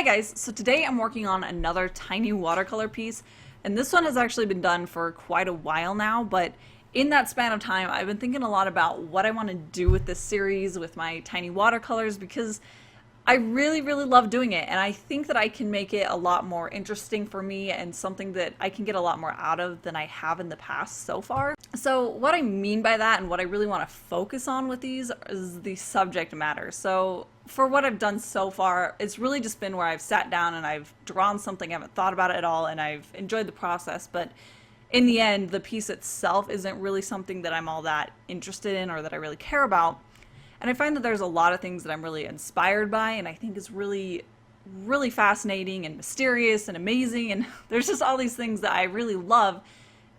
Hi guys, so today I'm working on another tiny watercolor piece, and this one has actually been done for quite a while now, but in that span of time I've been thinking a lot about what I want to do with this series with my tiny watercolors because I really love doing it, and I think that I can make it a lot more interesting for me and something that I can get a lot more out of than I have in the past so far. So what I mean by that and what I really want to focus on with these is the subject matter. So for what I've done so far, it's really just been where I've sat down and I've drawn something, I haven't thought about it at all, and I've enjoyed the process, but in the end, the piece itself isn't really something that I'm all that interested in or that I really care about. And I find that there's a lot of things that I'm really inspired by, and I think is really fascinating and mysterious and amazing, and there's just all these things that I really love,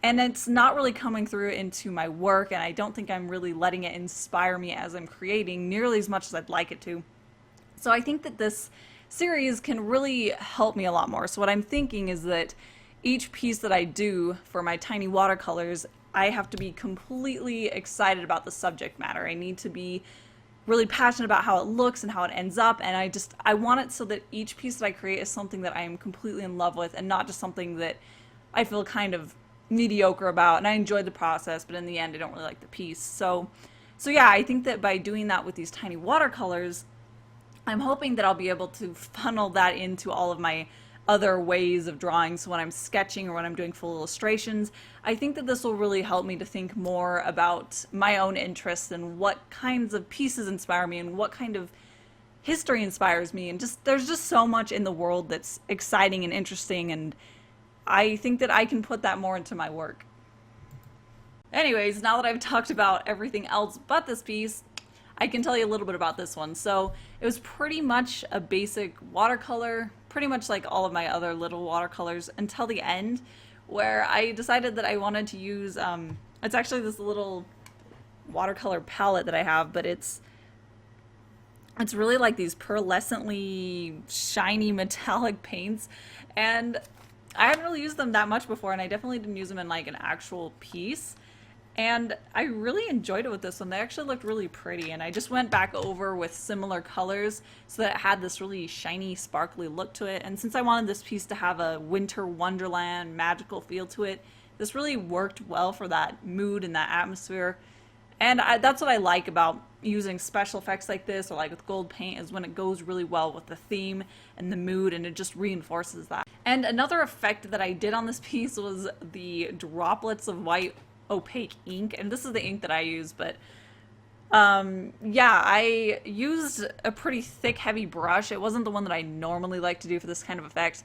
and it's not really coming through into my work, and I don't think I'm really letting it inspire me as I'm creating nearly as much as I'd like it to. So I think that this series can really help me a lot more. So what I'm thinking is that each piece that I do for my tiny watercolors, I have to be completely excited about the subject matter. I need to be really passionate about how it looks and how it ends up, and I want it so that each piece that I create is something that I am completely in love with and not just something that I feel kind of mediocre about, and I enjoy the process, but in the end I don't really like the piece. So yeah, I think that by doing that with these tiny watercolors, I'm hoping that I'll be able to funnel that into all of my other ways of drawing. So when I'm sketching or when I'm doing full illustrations, I think that this will really help me to think more about my own interests and what kinds of pieces inspire me and what kind of history inspires me, and there's just so much in the world that's exciting and interesting, and I think that I can put that more into my work. Anyways, now that I've talked about everything else but this piece, I can tell you a little bit about this one. So it was pretty much a basic watercolor, pretty much like all of my other little watercolors until the end, where I decided that I wanted to use, it's actually this little watercolor palette that I have, but it's really like these pearlescently shiny metallic paints, and I hadn't really used them that much before, and I definitely didn't use them in like an actual piece. And I really enjoyed it with this one. They actually looked really pretty, and I just went back over with similar colors so that it had this really shiny, sparkly look to it. And since I wanted this piece to have a winter wonderland magical feel to it, this really worked well for that mood and that atmosphere. And that's what I like about using special effects like this, or like with gold paint, is when it goes really well with the theme and the mood, and it just reinforces that. And another effect that I did on this piece was the droplets of white opaque ink, and this is the ink that I use, but yeah, I used a pretty thick, heavy brush. It wasn't the one that I normally like to do for this kind of effect,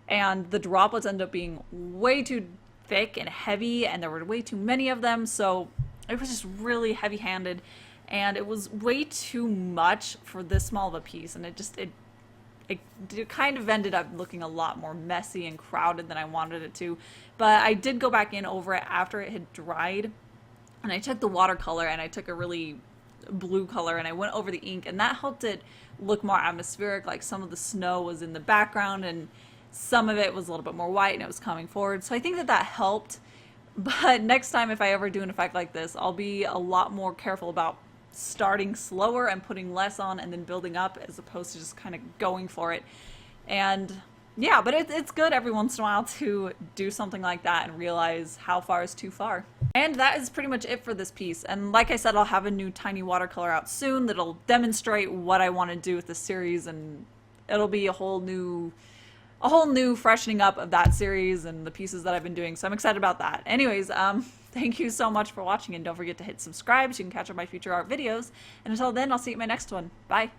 and the droplets ended up being way too thick and heavy, and there were way too many of them, so it was just really heavy-handed, and it was way too much for this small of a piece, and it kind of ended up looking a lot more messy and crowded than I wanted it to. But I did go back in over it after it had dried, and I took the watercolor and I took a really blue color and I went over the ink, and that helped it look more atmospheric. Like some of the snow was in the background and some of it was a little bit more white and it was coming forward. So I think that that helped. But next time if I ever do an effect like this, I'll be a lot more careful about starting slower and putting less on and then building up, as opposed to just kind of going for it. And yeah, but it's good every once in a while to do something like that and realize how far is too far. And that is pretty much it for this piece. And like I said, I'll have a new tiny watercolor out soon that'll demonstrate what I want to do with the series, and it'll be a whole new freshening up of that series and the pieces that I've been doing. So I'm excited about that. Anyways, thank you so much for watching, and don't forget to hit subscribe so you can catch up my future art videos. And until then, I'll see you in my next one. Bye.